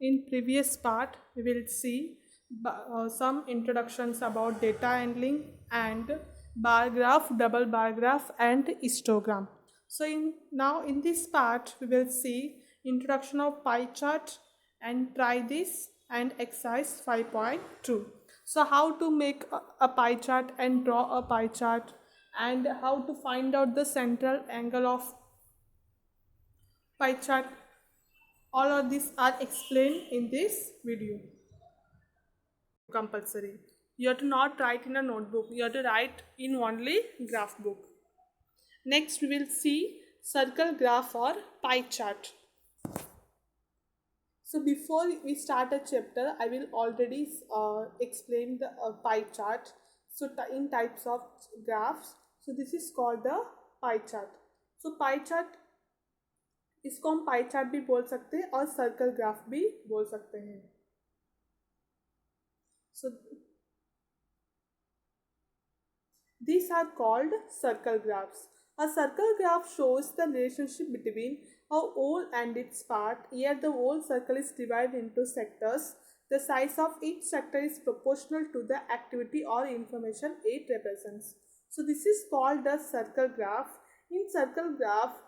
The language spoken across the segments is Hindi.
in previous part we will see some introductions about data handling and bar graph, double bar graph and histogram. So in this part we will see introduction of pie chart and try this and exercise 5.2. So how to make a pie chart and draw a pie chart, and how to find out the central angle of pie chart. All of these are explained in this video. Compulsory. You have to not write in a notebook. You have to write in only graph book. Next we will see circle graph or pie chart. So before we start a chapter, I will already explain the pie chart. So in types of graphs, so this is called the pie chart. So pie chart, इसको हम पाई चार्ट भी बोल सकते हैं और सर्कल ग्राफ भी बोल सकते हैं. So these are called circle graphs. A circle graph shows the relationship between a whole and its part. Here the whole circle is divided into sectors. The size of each sector is proportional to the activity or information it represents. So this is called the circle graph. In circle graph,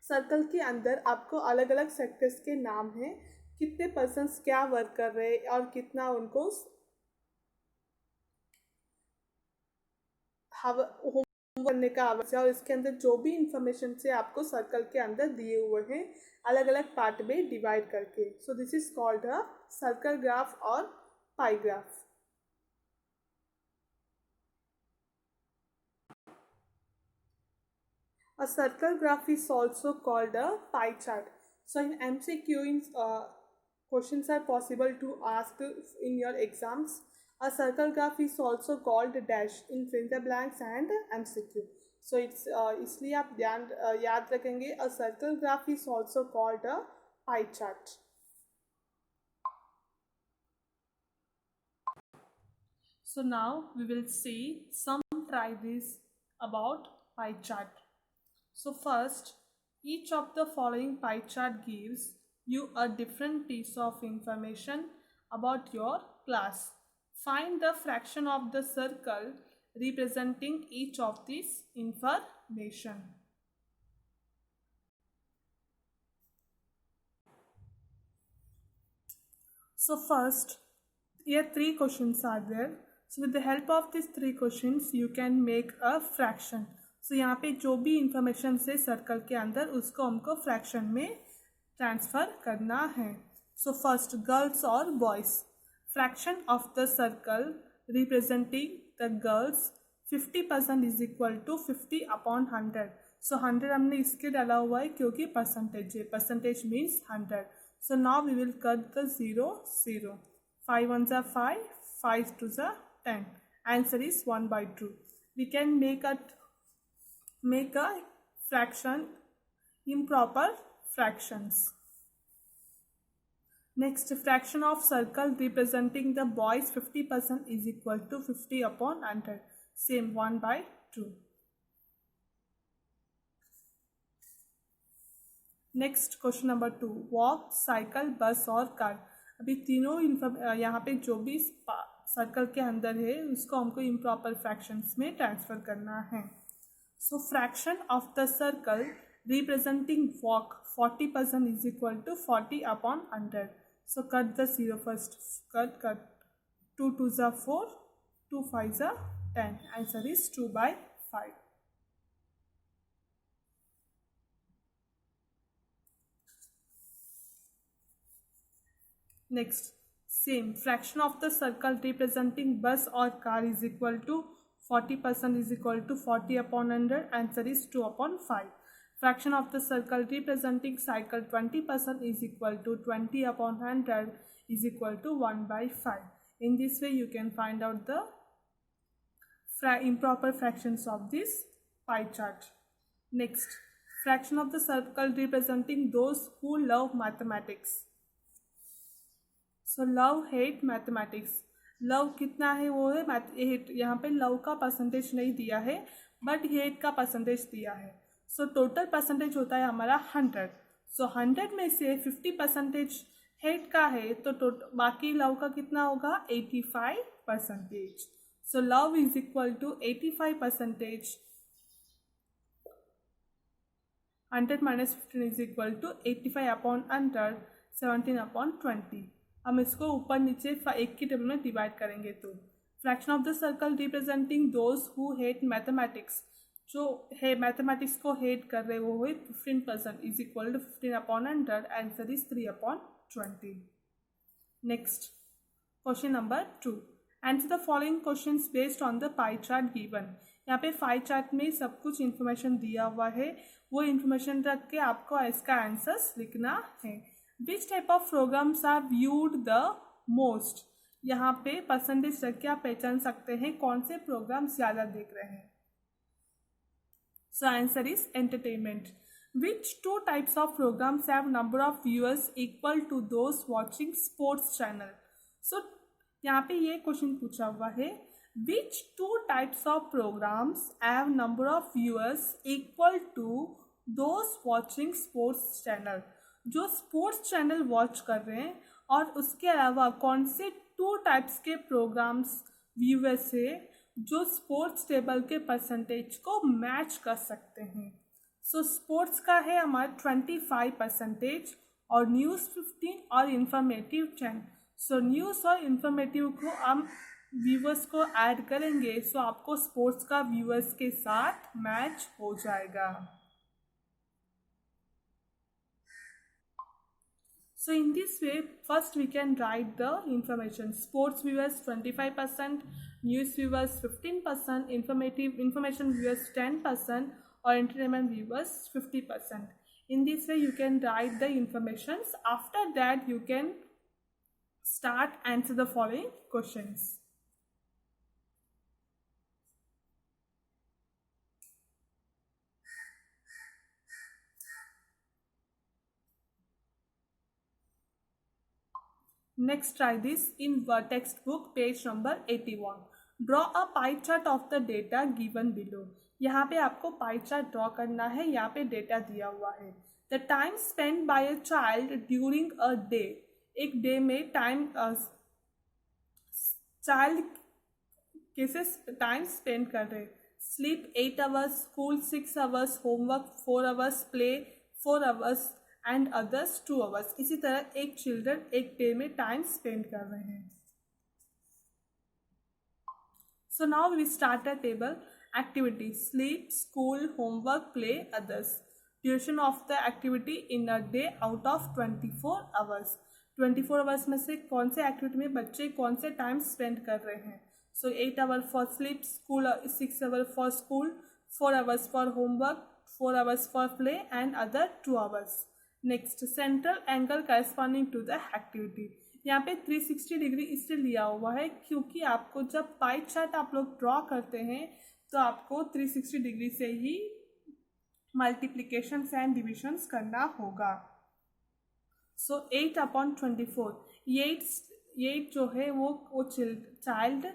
circle के अंदर आपको अलग अलग सेक्टर्स के नाम हैं, कितने पर्सन्स क्या वर्क कर रहे हैं और कितना उनको होम करने का आवश्यक है, और इसके अंदर जो भी इंफॉर्मेशन से आपको सर्कल के अंदर दिए हुए हैं अलग अलग पार्ट में डिवाइड करके. So this is called a circle graph और पाई graph. A circle graph is also called a pie chart. So in MCQ, questions are possible to ask in your exams. A circle graph is also called dash in fill the blanks and MCQ. So it's इसलिए आप याद रखेंगे. A circle graph is also called a pie chart. So now we will see some try this about pie chart. So first, each of the following pie chart gives you a different piece of information about your class. Find the fraction of the circle representing each of these information. So first, here 3 questions are there. So with the help of these 3 questions, you can make a fraction. So यहाँ पे जो भी इंफॉर्मेशन से सर्कल के अंदर उसको हमको फ्रैक्शन में ट्रांसफ़र करना है. सो फर्स्ट, गर्ल्स और boys. Fraction of the circle representing the girls 50% is equal to 50/100. So 100 हमने इसके डाला हुआ है क्योंकि परसेंटेज है. Percentage means 100. So now we will cut the 0 0. 5 1s are 5, 5 2s are 10. Answer is 1/2. We can make a fraction improper fractions. Next, fraction of circle representing the boys 50% is equal to 50/100. Same 1/2. Next question number 2, walk, cycle, बस और कार. अभी तीनों यहाँ पे जो भी सर्कल के अंदर है उसको हमको इम्प्रॉपर फ्रैक्शंस में ट्रांसफ़र करना है. So fraction of the circle representing walk 40% is equal to 40/100. So cut the 0 first. Cut. 2 2s are 4, 2 5s are 10. Answer is 2/5. Next, same fraction of the circle representing bus or car is equal to 40% is equal to 40/100. Answer is 2/5. Fraction of the circle representing cycle 20% is equal to 20/100 is equal to 1/5. In this way, you can find out the improper fractions of this pie chart. Next, fraction of the circle representing those who love mathematics. So love, hate, mathematics. Love कितना है वो है हेट. यहाँ पे लव का परसेंटेज नहीं दिया है बट हेट का परसेंटेज दिया है. सो टोटल परसेंटेज होता है हमारा 100. सो 100 में से 50% हेड का है तो बाकी लव का कितना होगा 85%. So love is equal to 85%. 100 minus 15 is equal to 85/100, 17/20. हम इसको ऊपर नीचे एक की टेबल में डिवाइड करेंगे तो fraction of the circle representing those who hate mathematics, जो है मैथमेटिक्स को हेट कर रहे वो हुए 15% is equal to 15/100. Answer is 3/20. Next question number 2. Answer the following questions based on the pie chart given. यहाँ पे पाई चार्ट में सब कुछ इन्फॉर्मेशन दिया हुआ है, वो इन्फॉर्मेशन रख के आपको इसका आंसर्स लिखना है. Which type of programmes are viewed the most. यहाँ पे परसेंटेज रख के आप पहचान सकते हैं कौन से प्रोग्राम ज़्यादा देख रहे हैं. So answer is entertainment. Which 2 types of programs have number of viewers equal to those watching sports channel. So यहाँ पे ये क्वेश्चन पूछा हुआ है, which 2 types of programs have number of viewers equal to those watching sports channel. जो स्पोर्ट्स चैनल वॉच कर रहे हैं और उसके अलावा कौन से 2 टाइप्स के प्रोग्राम्स व्यूअर्स है जो स्पोर्ट्स टेबल के परसेंटेज को मैच कर सकते हैं. सो स्पोर्ट्स का है हमारा 25% और न्यूज़ 15 और इंफॉर्मेटिव 10. सो न्यूज़ और इंफॉर्मेटिव को हम व्यूअर्स को ऐड करेंगे सो आपको स्पोर्ट्स का व्यूअर्स के साथ मैच हो जाएगा. So in this way first we can write the information. Sports viewers 25%, news viewers 15%, information viewers 10% और entertainment viewers 50%. In this way you can write the information. After that you can start answer the following questions. Next, try this in textbook page number 81. Draw a pie chart of the data given below. यहाँ पे आपको पाई चार्ट ड्रॉ करना है. यहाँ पे डेटा दिया हुआ है. The time spent by a child during a day. एक डे में टाइम चाइल्ड कैसे टाइम स्पेंड कर रहे. Sleep 8 hours, school 6 hours, homework 4 hours, play 4 hours and others 2 hours. इसी तरह एक चिल्ड्रन एक डे में टाइम स्पेंड कर रहे हैं. So now we start a table. Activity sleep, school, homework, play, others. Duration of the activity in a day out of 24 hours. 24 hours में से कौन से एक्टिविटी में बच्चे कौन से टाइम स्पेंड कर रहे हैं. So 8 hour for sleep, school 6 hour for school, 4 hours for homework, 4 hours for play and other 2 hours. Next central angle corresponding to the activity. यहाँ पे 360 डिग्री इसलिए लिया हुआ है क्योंकि आपको जब पाई चार्ट आप लोग ड्रॉ करते हैं तो आपको 360 डिग्री से ही मल्टीप्लिकेशंस एंड डिविजन्स करना होगा. सो 8/24. 8 जो है वो चाइल्ड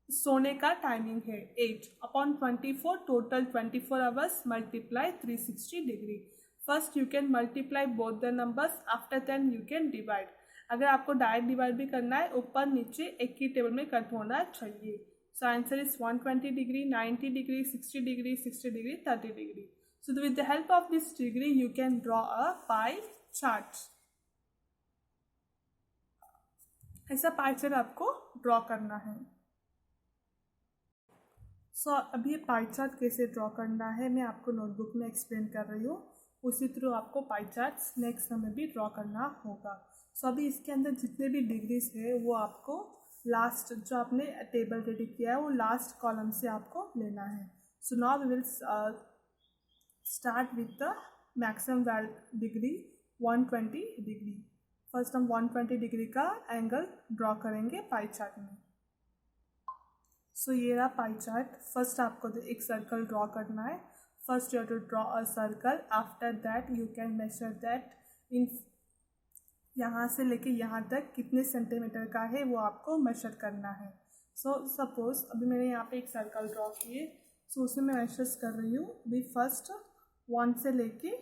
सोने का टाइमिंग है. 8/24 total 24 hours multiply 360 degree. First you can multiply both the numbers. After then you can divide. अगर आपको डायरेक्ट डिवाइड भी करना है ऊपर नीचे एक ही टेबल में कट होना चाहिए. सो answer is 120 degree, 90 degree, 60 degree, 60 degree, 30 degree. So with the help of this degree you can draw a pie chart. ऐसा पाई चार्ट आपको ड्रॉ करना है. सो अभी पाई चार्ट कैसे ड्रॉ करना है मैं आपको नोटबुक में एक्सप्लेन कर रही हूँ. उसी थ्रू आपको पाई चार्ट नेक्स्ट में भी ड्रॉ करना होगा. सो अभी इसके अंदर जितने भी डिग्रीज है वो आपको लास्ट जो आपने टेबल रेडी किया है वो लास्ट कॉलम से आपको लेना है. So now we will start with the maximum degree 120 degree. First हम 120 डिग्री का एंगल ड्रॉ करेंगे पाई चार्ट में. सो ये रहा पाई चार्ट. फर्स्ट आपको एक सर्कल ड्रॉ करना है. First you have to draw a circle. After that you can measure that in यहाँ से लेके यहाँ तक कितने सेंटीमीटर का है वो आपको मेजर करना है. सो सपोज अभी मैंने यहाँ पे एक सर्कल ड्रॉ किए. सो उसमें मैं मेजर्स कर रही हूँ. अभी फर्स्ट 1 से लेके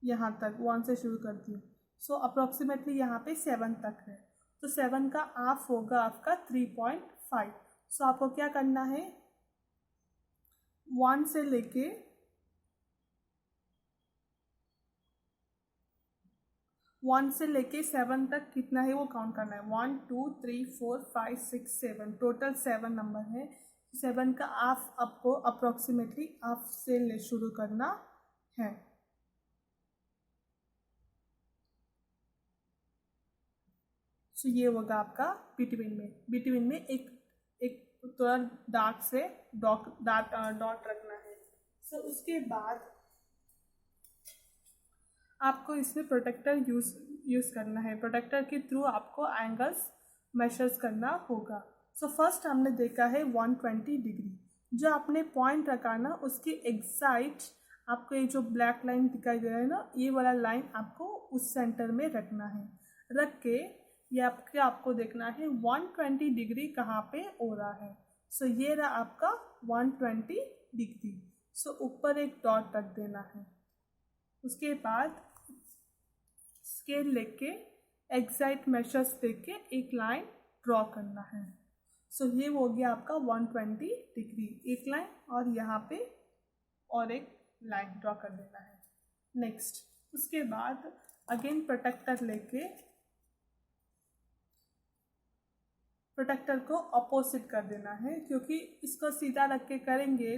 यहाँ तक 1 से शुरू करती हूँ. सो अप्रोक्सीमेटली यहाँ पे 7 तक है, तो 7 का हाफ होगा आपका 3.5। सो आपको क्या करना है, 1 से लेके 7 तक कितना है वो काउंट करना है। 1 2 3 4 5 6 7, टोटल 7 नंबर है। 7 का हाफ आपको अप्रोक्सीमेटली हाफ से शुरू करना है। सो ये होगा आपका बिटवीन में एक थोड़ा डार्क से डॉट रखना है। सो उसके बाद आपको इसमें प्रोटेक्टर यूज़ करना है। प्रोटेक्टर के थ्रू आपको एंगल्स मेजर्स करना होगा। सो फर्स्ट हमने देखा है 120 डिग्री। जो आपने पॉइंट रखा ना, उसकी एग्जैक्ट आपको ये जो ब्लैक लाइन दिखाई दे रहा है ना, ये वाला लाइन आपको उस सेंटर में रखना है। रख के ये आपको देखना है 120 डिग्री कहाँ पे हो रहा है। सो ये रहा आपका 120 डिग्री। सो ऊपर एक डॉट रख देना है। उसके बाद स्केल लेके एग्जैक्ट मेजर्स लेके एक लाइन ड्रॉ करना है। सो ये हो गया आपका 120 डिग्री, एक लाइन, और यहाँ पे और एक लाइन ड्रॉ कर देना है। नेक्स्ट उसके बाद अगेन प्रोटेक्टर को अपोजिट कर देना है, क्योंकि इसको सीधा रख के करेंगे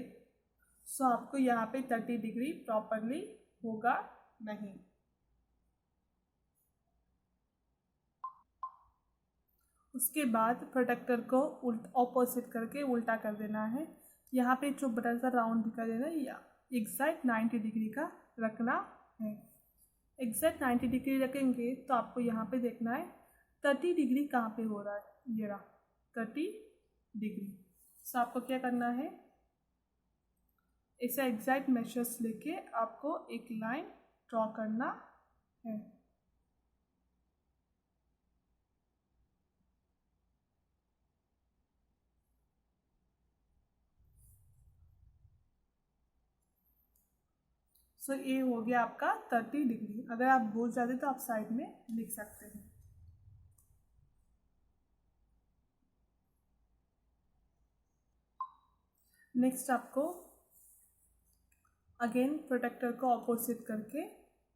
सो आपको यहाँ पे 30 डिग्री प्रॉपरली होगा नहीं। उसके बाद प्रोटेक्टर को ऑपोजिट करके उल्टा कर देना है। यहाँ पे जो बड़ा सा राउंड दिखा देना है, या एग्जैक्ट 90 डिग्री का रखना है। एग्जैक्ट 90 डिग्री रखेंगे तो आपको यहाँ पे देखना है 30 डिग्री कहाँ पे हो रहा है, ये रहा 30 डिग्री। सो आपको क्या करना है, ऐसा एग्जैक्ट मेजर्स लेके आपको एक लाइन ड्रॉ करना है। सो ये हो गया आपका 30 डिग्री। अगर आप भूल जाते तो आप साइड में लिख सकते हैं। नेक्स्ट आपको अगेन प्रोटेक्टर को अपोजिट करके,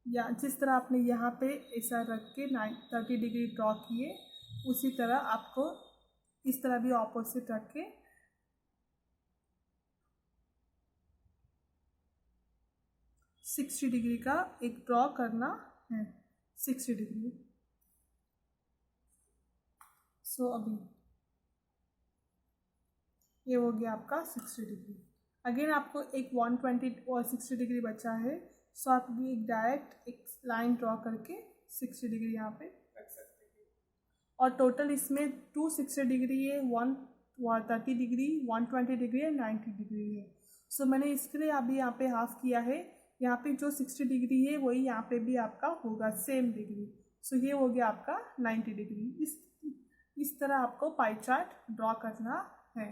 या जिस तरह आपने यहाँ पे ऐसा रख के 30 डिग्री ड्रॉ किए, उसी तरह आपको इस तरह भी अपोजिट रख के 60 डिग्री का एक ड्रॉ करना है। 60 डिग्री। सो अभी ये हो गया आपका 60 डिग्री। अगेन आपको एक 120 और 60 डिग्री बचा है। सो आप भी एक डायरेक्ट एक लाइन ड्रॉ करके 60 डिग्री यहाँ पे रख सकते हैं। और टोटल इसमें 260 डिग्री है, 130 डिग्री, 120 डिग्री है, 90 डिग्री है। सो मैंने इसके लिए अभी यहाँ पे हाफ किया है। यहाँ पे जो 60 डिग्री है वही यहाँ पे भी आपका होगा सेम डिग्री। सो ये हो गया आपका 90 डिग्री। इस तरह आपको पाई चार्ट ड्रॉ करना है।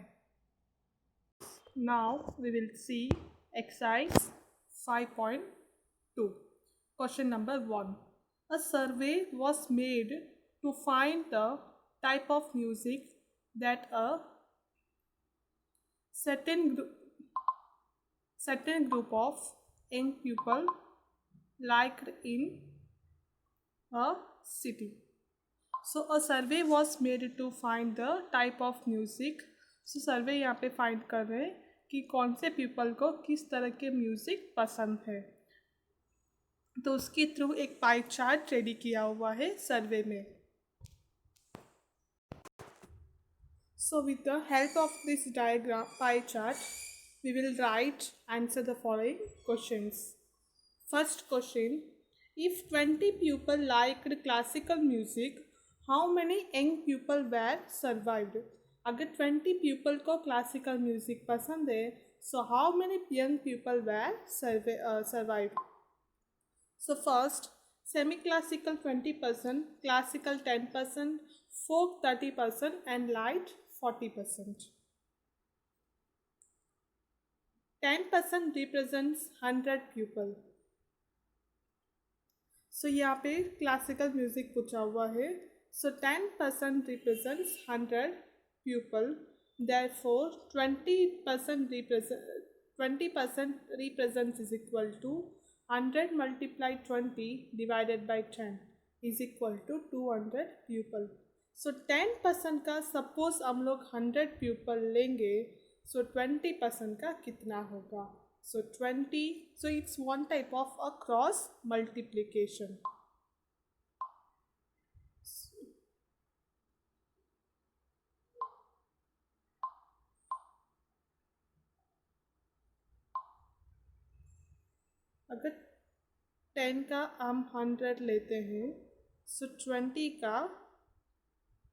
Now we will see exercise 5.2. Question number 1. A survey was made to find the type of music that a certain group of young people liked in a city. So a survey was made to find the type of music. So सर्वे यहाँ पे फाइंड कर रहे हैं कि कौन से पीपल को किस तरह के म्यूज़िक पसंद है। तो उसके थ्रू एक पाई चार्ट रेडी किया हुआ है सर्वे में। So with the help of this diagram pie chart we will write answer the following questions. First question, if 20 people liked classical music, how many young people were survived. अगर 20 पीपल को क्लासिकल म्यूजिक पसंद है, so how many young people were survived. So first, semi classical 20%, classical 10%, folk 30% and light 40%. 10% represents 100 people. सो यहाँ पे क्लासिकल म्यूजिक पूछा हुआ है. सो 10% represents 100 pupil. Therefore 20% represents is equal to 100 multiplied 20 divided by 10 is equal to 200 pupil. सो 10% का सपोज हम लोग 100 pupil लेंगे. सो 20% का कितना होगा? So 20, so it's one type of a cross multiplication. अगर 10 का हम 100 लेते हैं, so 20 का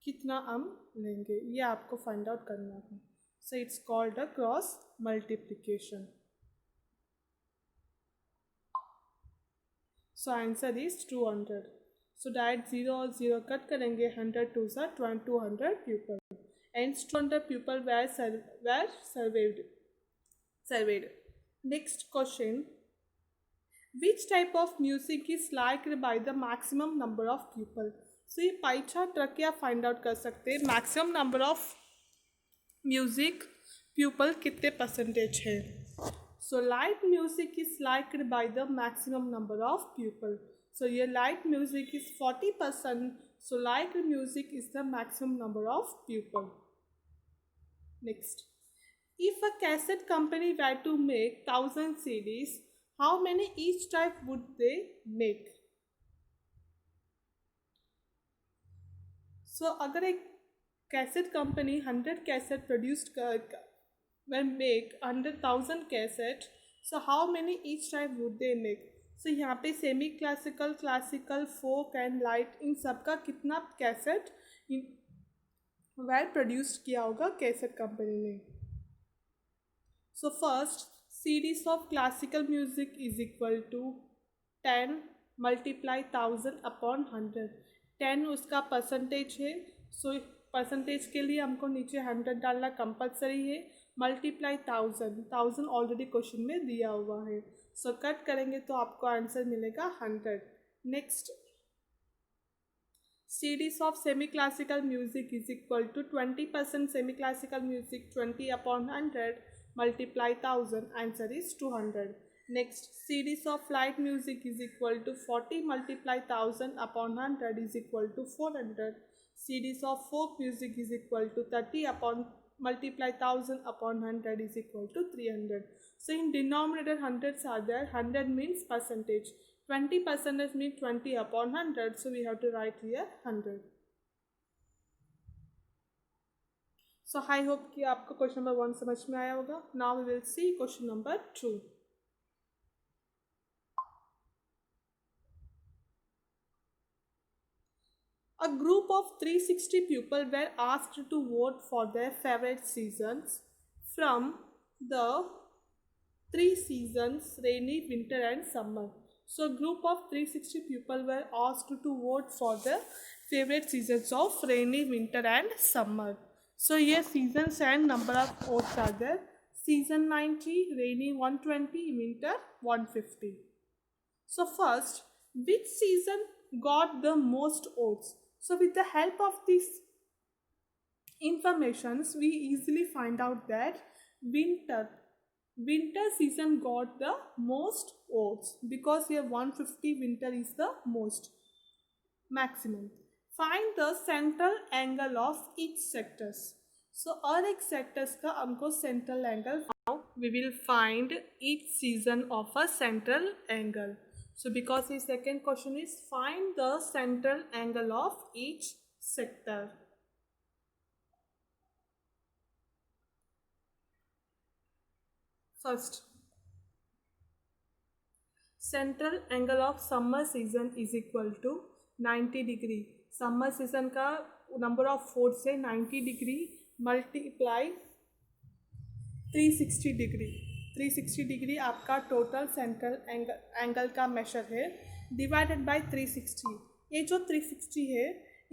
कितना हम लेंगे, ये आपको फाइंड आउट करना है. So it's called a cross multiplication. So answer is 200. So direct 0 और 0 कट करेंगे. 100 2 सा 200 pupil. And 200 pupil were surveyed. Next question. Which type of music is liked by the maximum number of people? So ये पाई चार्ट रख के आप फाइंड आउट कर सकते हैं maximum number of music people कितने परसेंटेज है. So light music is liked by the maximum number of people. So ये light music is 40%. So light music is the maximum number of people. Next, if a cassette company were to make 1000 CDs, how many each type would they make? So अगर एक cassette company 100 cassette produce make 100,000 cassette, so how many each type would they make? So यहाँ पे semi classical, classical, folk and light, इन सब का कितना कैसेट वेल प्रोड्यूस किया होगा कैसेट कंपनी ने. So first, series of classical music is equal to 10 multiply 1000 upon 100. 10 उसका परसेंटेज है. सो परसेंटेज के लिए हमको नीचे 100 डालना कंपलसरी है. मल्टीप्लाई 1000 ऑलरेडी क्वेश्चन में दिया हुआ है. सो कट करेंगे तो आपको आंसर मिलेगा 100. Next, series of semi classical music is equal to 20% semi classical music 20 upon 100 multiply 1000, answer is 200. Next, series of light music is equal to 40 multiply 1000 upon 100 is equal to 400. Series of folk music is equal to 30 upon multiply 1000 upon 100 is equal to 300. So in denominator hundreds are there. 100 means percentage. 20% means 20 upon 100. So we have to write here 100. So I hope कि आपको क्वेश्चन नंबर 1 समझ में आया होगा. Now we will see question number 2. A group of 360 people were asked to vote for their favorite seasons from the 3 seasons: rainy, winter and summer. So a group of 360 people were asked to vote for the favorite seasons of rainy, winter and summer. So here seasons and number of votes are there. Season 90, rainy 120, winter 150. So first, which season got the most votes? So with the help of these informations, we easily find out that winter season got the most votes because here 150 winter is the most maximum. Find the central angle of each sectors. So हर एक sectors का हमको central angle. Now we will find each season of a central angle. So because the second question is find the central angle of each sector. First, central angle of summer season is equal to 90 degree. Summer season का number of votes है 90 degree multiply 360 degree. 360 डिग्री आपका टोटल सेंट्रल एंगल का मेशर है डिवाइडेड बाय 360. ये जो 360 है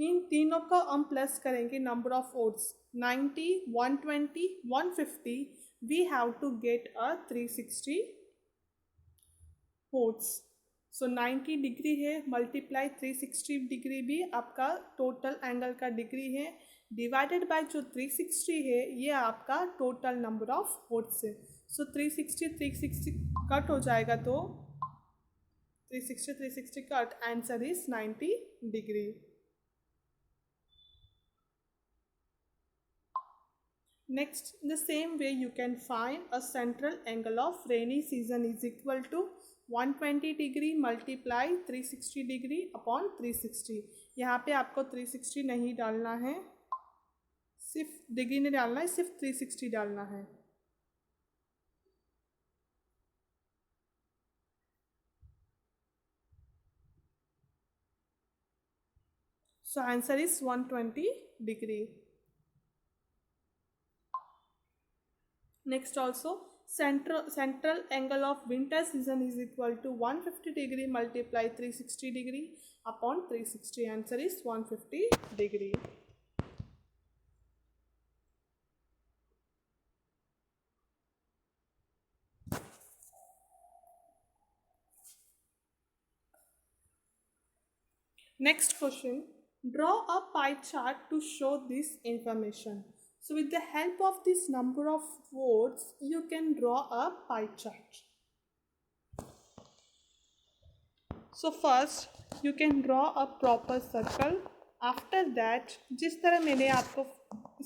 इन तीनों का हम प्लस करेंगे number of votes 90, 120, 150. We have to get a 360 votes. So 90 degree है मल्टीप्लाई 360 डिग्री भी आपका टोटल एंगल का डिग्री है, डिवाइडेड बाय जो 360 है ये आपका टोटल नंबर ऑफ वोट्स है। सो 360 कट हो जाएगा तो 360 cut, answer is 90 degree. Next, in the same way you can find a central angle of rainy season is equal to 120 degree multiply 360 degree upon 360। यहाँ पे आपको 360 नहीं डालना है, सिर्फ डिग्री नहीं डालना है, सिर्फ 360 डालना है। सो answer is 120 degree. Next also, central angle of winter season is equal to 150 degree multiply 360 degree upon 360. Answer is 150 degree. Next question, draw a pie chart to show this information. So with the help of this number of votes, you can draw a pie chart. So first you can draw a proper circle. After that, जिस तरह मैंने आपको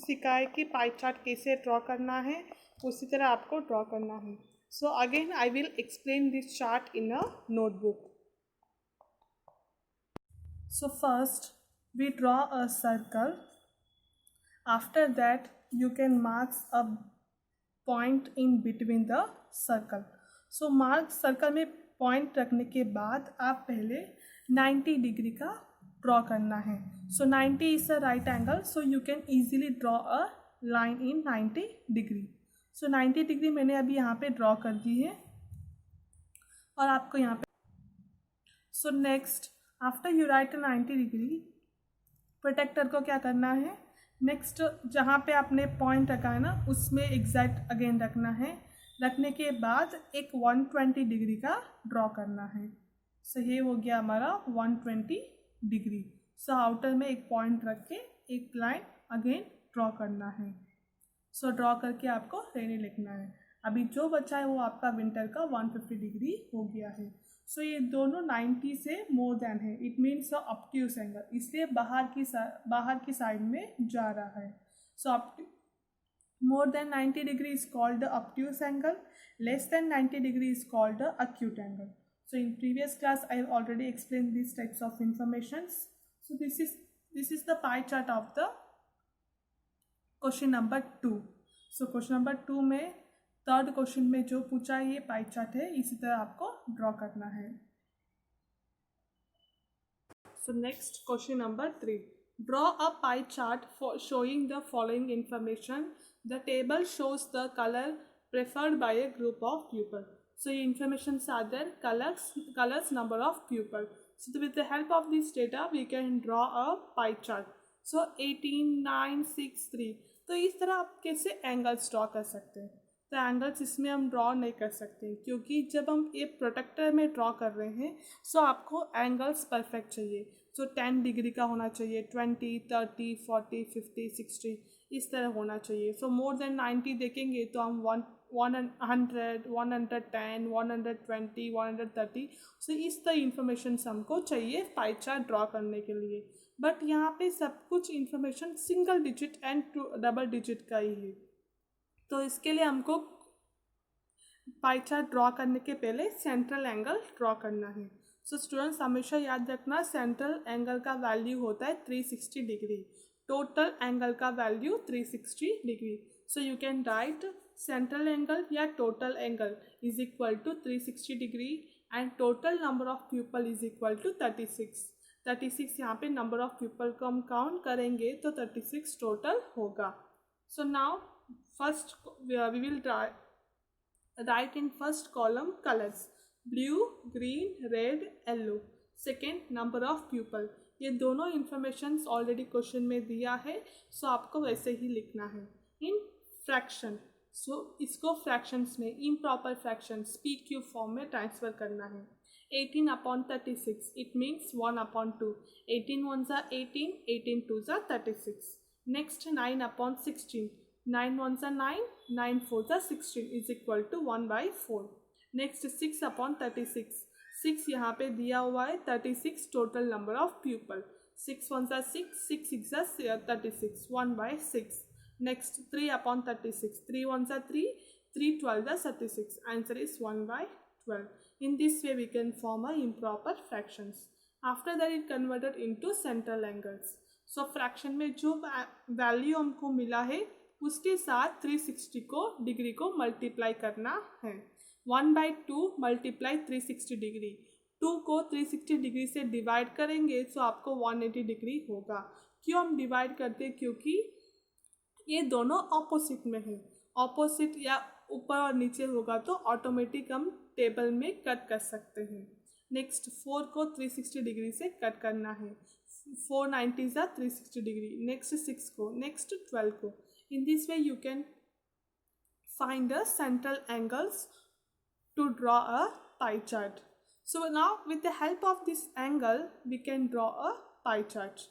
सिखाया कि पाई चार्ट कैसे ड्रॉ करना है उसी तरह आपको ड्रॉ करना है। So again I will explain this chart in a notebook. So first we draw a circle. After that you can mark a point in between the circle. So mark circle में point रखने के बाद आप पहले 90 डिग्री का ड्रॉ करना है। So 90 is a right angle, so you can easily draw a line in 90 degree. So 90 degree मैंने अभी यहाँ पे ड्रॉ कर दी है और आपको यहाँ पे So next after you write a 90 degree, protractor को क्या करना है, नेक्स्ट जहाँ पे आपने पॉइंट रखा है ना उसमें एग्जैक्ट अगेन रखना है। रखने के बाद एक 120 डिग्री का ड्रॉ करना है। सो ये हो गया हमारा 120 डिग्री। सो आउटर में एक पॉइंट रख के एक लाइन अगेन ड्रॉ करना है। सो ड्रॉ करके आपको रेनी लिखना है। अभी जो बचा है वो आपका विंटर का 150 डिग्री हो गया है। सो ये दोनों 90 से मोर देन है, इट मीन्स ऑब्ट्यूस एंगल, इसलिए बाहर की साइड में जा रहा है। So more than 90 degree is called obtuse angle, less than 90 degree is called acute angle. So in previous class I have already explained these types of informations. So this is the pie chart of the question number 2. So question number 2 में थर्ड क्वेश्चन में जो पूछा है ये पाई चार्ट है, इसी तरह आपको ड्रॉ करना है। So next question number 3, draw a pie chart for showing the following information. The table shows the colour preferred by a group of people. So ये information are there, colours, number of people. So with the help of this data we can draw a pie chart. So 18, 9, 6, 3। तो इस तरह आप कैसे एंगल्स ड्रॉ कर सकते हैं। तो एंगल्स इसमें हम ड्रॉ नहीं कर सकते क्योंकि जब हम ये प्रोटेक्टर में ड्रॉ कर रहे हैं सो आपको एंगल्स परफेक्ट चाहिए। सो 10 डिग्री का होना चाहिए, 20, 30, 40, 50, 60 इस तरह होना चाहिए। सो मोर देन 90 देखेंगे तो हम 100, 110, 120, 130 सो इस तरह इंफॉर्मेशन हमको चाहिए पाई चार्ट ड्रॉ करने के लिए। बट यहाँ पे सब कुछ information single digit and double digit का ही है। तो इसके लिए हमको पाई चार्ट ड्रॉ करने के पहले सेंट्रल एंगल ड्रॉ करना है। सो स्टूडेंट्स हमेशा याद रखना सेंट्रल एंगल का वैल्यू होता है 360 डिग्री, टोटल एंगल का value 360 degree. So you can write central angle या total angle is equal to 360 degree and total number of people is equal to 36। यहाँ पे नंबर ऑफ पीपल को हम काउंट करेंगे तो 36 टोटल होगा। So now first we will write in first column colors blue, green, red, yellow. second number of pupil, ये दोनों informations already question में दिया है सो आपको वैसे ही लिखना है। in fraction, सो इसको fractions में improper fractions PQ फॉर्म में ट्रांसफ़र करना है। 18/36. It means 1/2. 18 ones are 18, 18 twos are 36. Next 9/16. 9 ones are 9, 9 fours are 16 is equal to 1/4. Next 6/36. 6 यहाँ पे दिया हुआ है 36 total number of pupil. 6 ones are 6, 6 six are 36, 1/6. Next 3/36. 3 ones are 3, 3 12 are 36. Answer is 1/12. In this way we can form a improper fractions. After that it converted into central angles. So fraction में जो वैल्यू हमको मिला है उसके साथ 360 को डिग्री को मल्टीप्लाई करना है. 1/2 मल्टीप्लाई 360 डिग्री. 2 को 360 डिग्री से डिवाइड करेंगे तो आपको 180 डिग्री होगा. क्यों हम डिवाइड करते हैं? क्योंकि ये दोनों ऑपोजिट में है. ऑपोजिट या ऊपर और नीचे होगा तो ऑटोमेटिक हम टेबल में कट कर सकते हैं. नेक्स्ट 4 को 360 डिग्री से कट करना है. 4 90s are 360 डिग्री. नेक्स्ट 6 को, नेक्स्ट 12 को. In this way you can find the central angles to draw a pie chart. So now with the help of this angle we can draw a pie chart.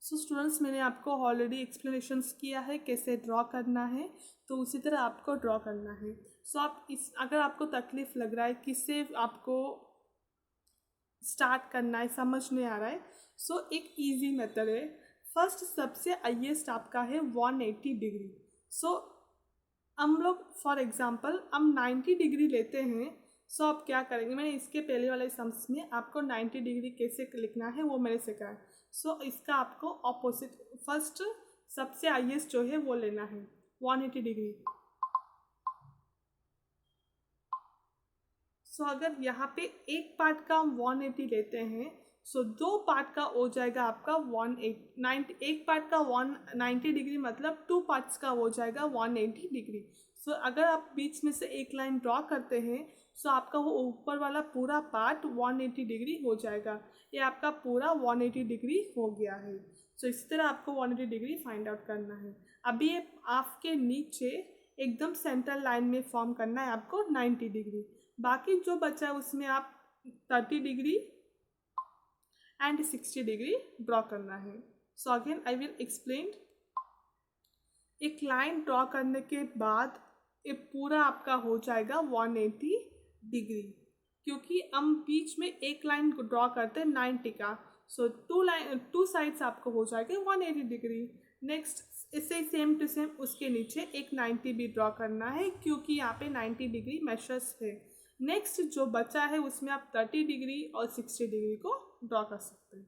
So students मैंने आपको ऑलरेडी एक्सप्लेनेशंस किया है कैसे ड्रॉ करना है, तो उसी तरह आपको ड्रॉ करना है. सो आप इस अगर आपको तकलीफ़ लग रहा है किससे आपको स्टार्ट करना है, समझ नहीं आ रहा है, सो एक इजी मेथड है. फर्स्ट सबसे हाईएस्ट आपका है 180 डिग्री. सो हम लोग फॉर एग्जांपल हम 90 डिग्री लेते हैं. सो आप क्या करेंगे, मैंने इसके पहले वाले सम्स में आपको 90 डिग्री कैसे लिखना है वो मैंने सिखाया. सो इसका आपको ऑपोजिट फर्स्ट सबसे हाईएस्ट जो है वो लेना है 180 डिग्री. सो अगर यहाँ पे एक पार्ट का हम 180 लेते हैं, सो दो पार्ट का हो जाएगा आपका 180. एक पार्ट का 190 डिग्री मतलब 2 पार्ट्स का हो जाएगा 180 डिग्री. सो अगर आप बीच में से एक लाइन ड्रॉ करते हैं सो आपका वो ऊपर वाला पूरा पार्ट 180 डिग्री हो जाएगा. ये आपका पूरा 180 डिग्री हो गया है. सो इसी तरह आपको 180 डिग्री फाइंड आउट करना है. अभी ये आपके नीचे एकदम सेंट्रल लाइन में फॉर्म करना है आपको 90 डिग्री. बाकी जो बचा है उसमें आप 30 डिग्री एंड 60 डिग्री ड्रॉ करना है. So again I will explain. एक लाइन ड्रॉ करने के बाद ये पूरा आपका हो जाएगा 180 डिग्री, क्योंकि हम बीच में एक लाइन ड्रॉ करते हैं 90 का. सो टू साइड्स आपको हो जाएगा 180 डिग्री. नेक्स्ट इससे सेम टू सेम उसके नीचे एक 90 भी ड्रॉ करना है क्योंकि यहाँ पे 90 डिग्री मेशर्स है. नेक्स्ट जो बचा है उसमें आप 30 डिग्री और 60 डिग्री को ड्रॉ कर सकते हैं.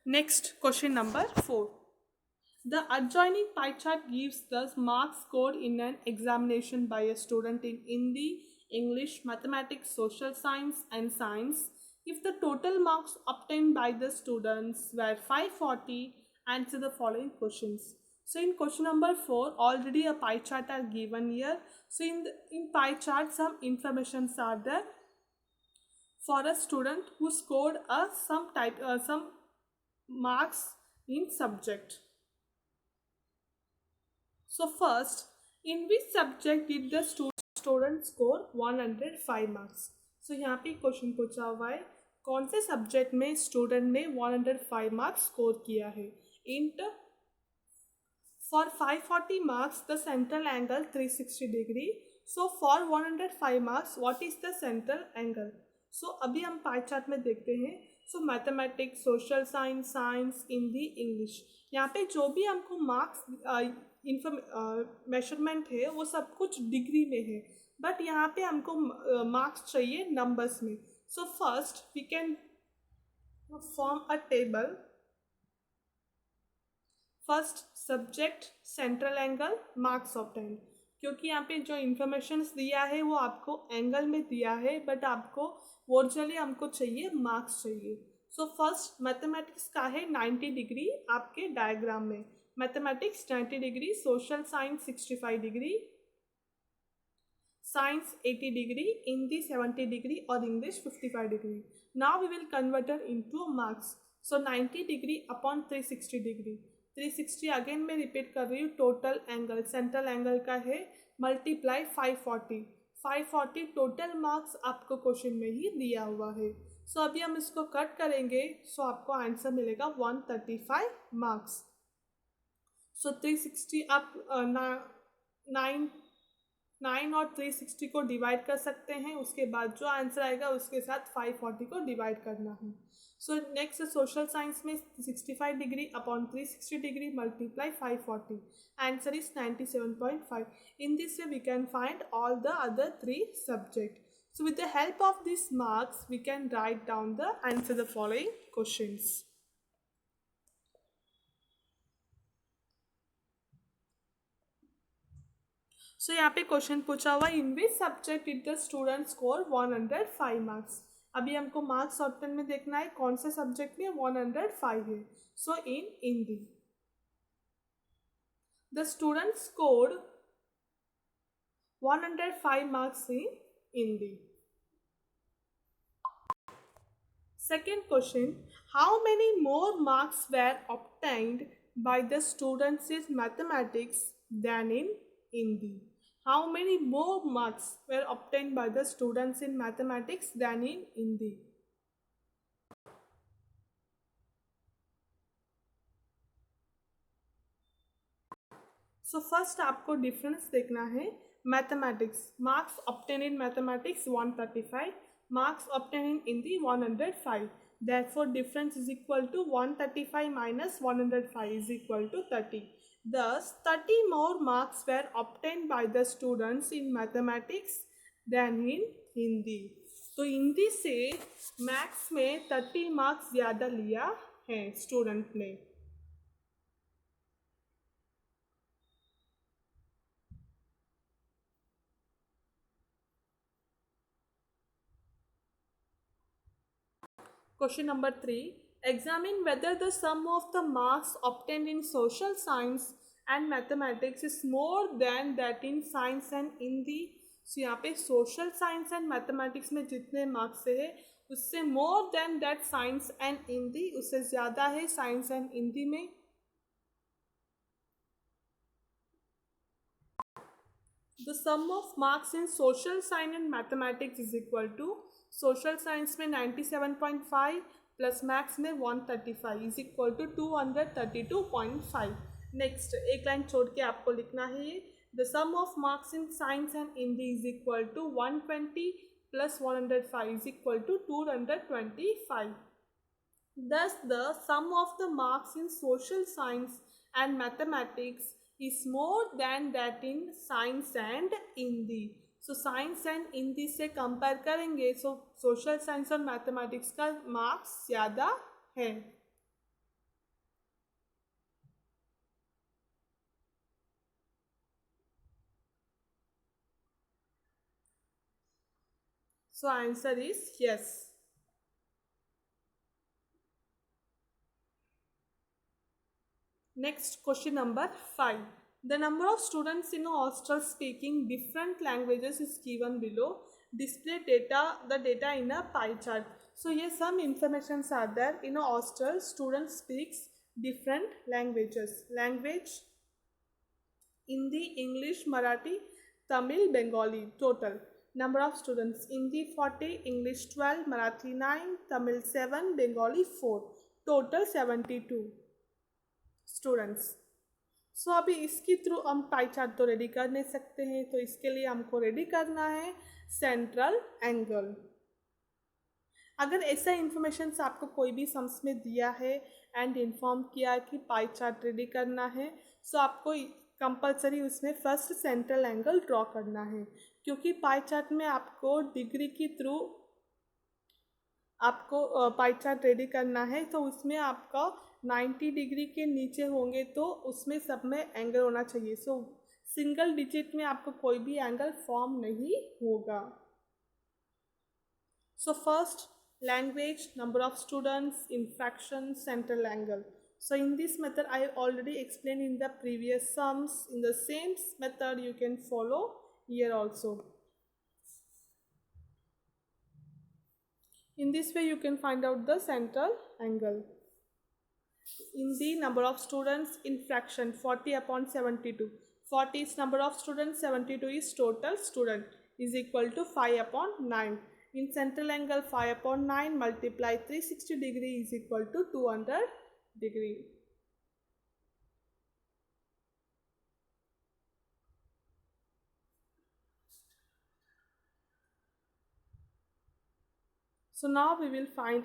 Next question number 4. The adjoining pie chart gives the marks scored in an examination by a student in Hindi, English, Mathematics, Social Science and Science. If the total marks obtained by the students were 540, answer the following questions. So in question number 4 already a pie chart are given here. So in pie chart some informations are there for a student who scored some marks in subject. So first, in which subject did the student score 105 marks? So यहाँ पे क्वेश्चन पूछा हुआ है कौन से सब्जेक्ट में स्टूडेंट ने 105 मार्क्स स्कोर किया है. int for 540 marks the central angle 360 degree. So for 105 marks what is the central angle? So अभी हम पाई चार्ट में देखते हैं. So mathematics, social science, science, Hindi, English, यहाँ पे जो भी हमको मार्क्स मेजरमेंट है वो सब कुछ डिग्री में है, बट यहाँ पे हमको मार्क्स चाहिए नंबर्स में. So first we can form a table. First subject, central angle, marks obtained. क्योंकि यहाँ पे जो इन्फॉर्मेशन दिया है वो आपको एंगल में दिया है, बट आपको ओरिजिनली हमको चाहिए मार्क्स चाहिए. सो फर्स्ट मैथमेटिक्स का है 90 डिग्री आपके डायग्राम में. Mathematics 90 degree, social science 65 degree, Science 80 degree, Hindi 70 degree और English 55 degree. Now we will convert it into marks. So 90 degree upon 360 degree. 360 again मैं रिपीट कर रही हूँ, टोटल एंगल सेंट्रल एंगल का है, मल्टीप्लाई 540. 540 टोटल मार्क्स आपको क्वेश्चन में ही दिया हुआ है. सो अभी हम इसको कट करेंगे, सो आपको आंसर मिलेगा 135 मार्क्स. सो 360 आप 9 और 360 को डिवाइड कर सकते हैं, उसके बाद जो आंसर आएगा उसके साथ 540 को डिवाइड करना है. सो नेक्स्ट सोशल साइंस में 65 degree upon 360 degree multiply 540. Answer is 97.5. In this way we can find all the other 3 subject. So with the help of these marks, we can write down the answer the following questions. So यहाँ पे क्वेश्चन पूछा हुआ, in which subject did the student score 105 marks. अभी हमको मार्क्स ऑप्शन में देखना है कौन से सब्जेक्ट में 105 है. So in Hindi the student scored 105 marks in Hindi. Second question, how many more marks were obtained by the students in mathematics than in Hindi? How many more marks were obtained by the students in mathematics than in Hindi? So first आपको डिफरेंस देखना है. Mathematics marks obtain in mathematics 135, marks obtained in Hindi 105. Therefore, difference is equal to 135 minus 105 is equal to 30. Thus, 30 more marks were obtained by the students in mathematics than in Hindi. तो हिंदी से मैथ्स में 30 मार्क्स ज़्यादा लिया है स्टूडेंट ने. Question number 3. Examine whether the sum of the marks obtained in social science and mathematics is more than that in science and Hindi. So यहाँ पे social science and mathematics में जितने मार्क्स है उससे more than that science and Hindi, उससे ज़्यादा है science and Hindi में. The sum of marks in social science and mathematics is equal to social science में 97.5 प्लस मैथ्स में 135 इज इक्वल टू 232.5. नेक्स्ट एक लाइन छोड़ के आपको लिखना है ये, the sum of marks in science and Hindi is equal to 120 plus 105 is equal to 225. Thus the sum of the marks in social science and mathematics is more than that in science and Hindi. So science and Hindi से कंपेयर करेंगे, सो सोशल साइंस और मैथमेटिक्स का मार्क्स ज़्यादा है. सो answer is yes. Next question number 5. The number of students in a hostel speaking different languages is given below. Display the data in a pie chart. So here some informations are there. In a hostel, student speaks different languages. Language: Hindi, English, Marathi, Tamil, Bengali. Total number of students: Hindi 40, English 12, Marathi 9, Tamil 7, Bengali 4. Total 72 students. सो अभी इसके थ्रू हम पाई चार्ट तो रेडी कर नहीं सकते हैं, तो इसके लिए हमको रेडी करना है सेंट्रल एंगल. अगर ऐसा इन्फॉर्मेशन आपको कोई भी सम्स में दिया है एंड इन्फॉर्म किया है कि पाई चार्ट रेडी करना है, सो आपको कंपलसरी उसमें फर्स्ट सेंट्रल एंगल ड्रॉ करना है, क्योंकि पाई चार्ट में आपको डिग्री के थ्रू आपको पाई चार्ट रेडी करना है, तो उसमें आपका 90 डिग्री के नीचे होंगे तो उसमें सब में एंगल होना चाहिए. सो सिंगल डिजिट में आपको कोई भी एंगल फॉर्म नहीं होगा. So first language, number of students, infraction, central angle. So in this method I already explained in the previous sums. In the same method you can follow here also. In this way, you can find out the central angle. In the number of students in fraction 40 upon 72. 40 is number of students, 72 is total student, is equal to 5 upon 9. In central angle 5 upon 9 multiply 360 degree is equal to 200 degree. So now we will find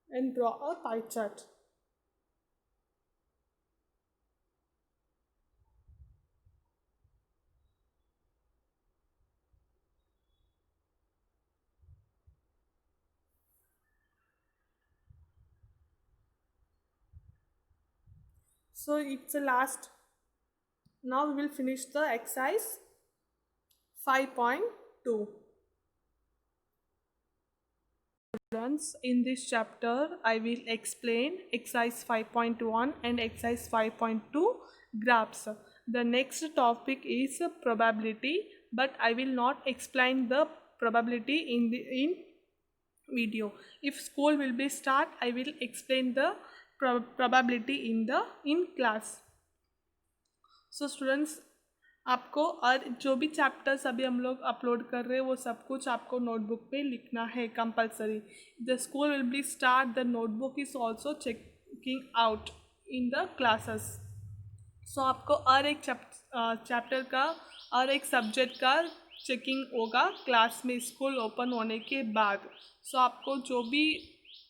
and draw a pie chart. So it's the last. Now we will finish the exercise 5.2. Students, in this chapter I will explain exercise 5.1 and exercise 5.2 graphs. The next topic is probability, but I will not explain the probability in video. If school will be start, I will explain the probability in class. So students, आपको और जो भी चैप्टर्स अभी हम लोग अपलोड कर रहे हैं वो सब कुछ आपको नोटबुक पे लिखना है compulsory. The school will be start, the notebook is also checking out in the classes. So आपको और एक चैप्टर का और एक सब्जेक्ट का चेकिंग होगा क्लास में स्कूल ओपन होने के बाद. सो आपको जो भी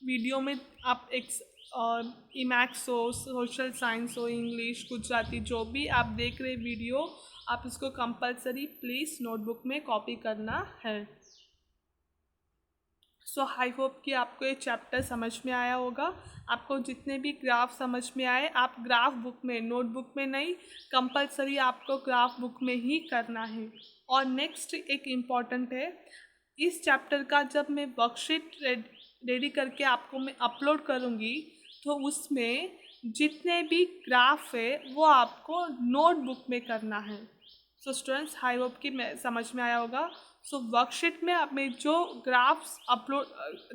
वीडियो में आप मैथ्स हो, सोशल साइंस हो, इंग्लिश, गुजराती, जो भी आप देख रहे वीडियो, आप इसको कंपलसरी प्लीज़ नोटबुक में कॉपी करना है. सो आई होप कि आपको ये चैप्टर समझ में आया होगा. आपको जितने भी ग्राफ समझ में आए, आप ग्राफ बुक में, नोटबुक में नहीं, कंपलसरी आपको ग्राफ बुक में ही करना है. और नेक्स्ट एक इम्पॉर्टेंट है, इस चैप्टर का जब मैं वर्कशीट रेडी करके आपको मैं अपलोड करूँगी तो उसमें जितने भी ग्राफ है वो आपको नोटबुक में करना है. सो स्टूडेंट्स, आई होप कि मैं समझ में आया होगा. सो वर्कशीट में अब मैं जो ग्राफ्स अपलोड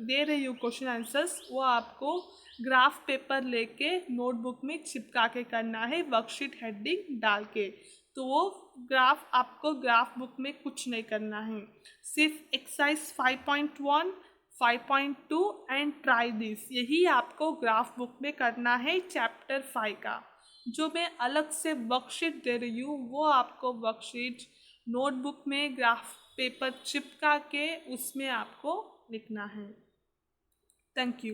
दे रही हूँ क्वेश्चन आंसर्स, वो आपको ग्राफ पेपर लेके नोटबुक में चिपका के करना है वर्कशीट हेडिंग डाल के. तो वो ग्राफ आपको ग्राफ बुक में कुछ नहीं करना है, सिर्फ एक्सरसाइज 5.1, 5.2 एंड ट्राई दिस, यही आपको ग्राफ बुक में करना है चैप्टर 5 का. जो मैं अलग से वर्कशीट दे रही हूँ वो आपको वर्कशीट नोटबुक में ग्राफ पेपर चिपका के उसमें आपको लिखना है. Thank you.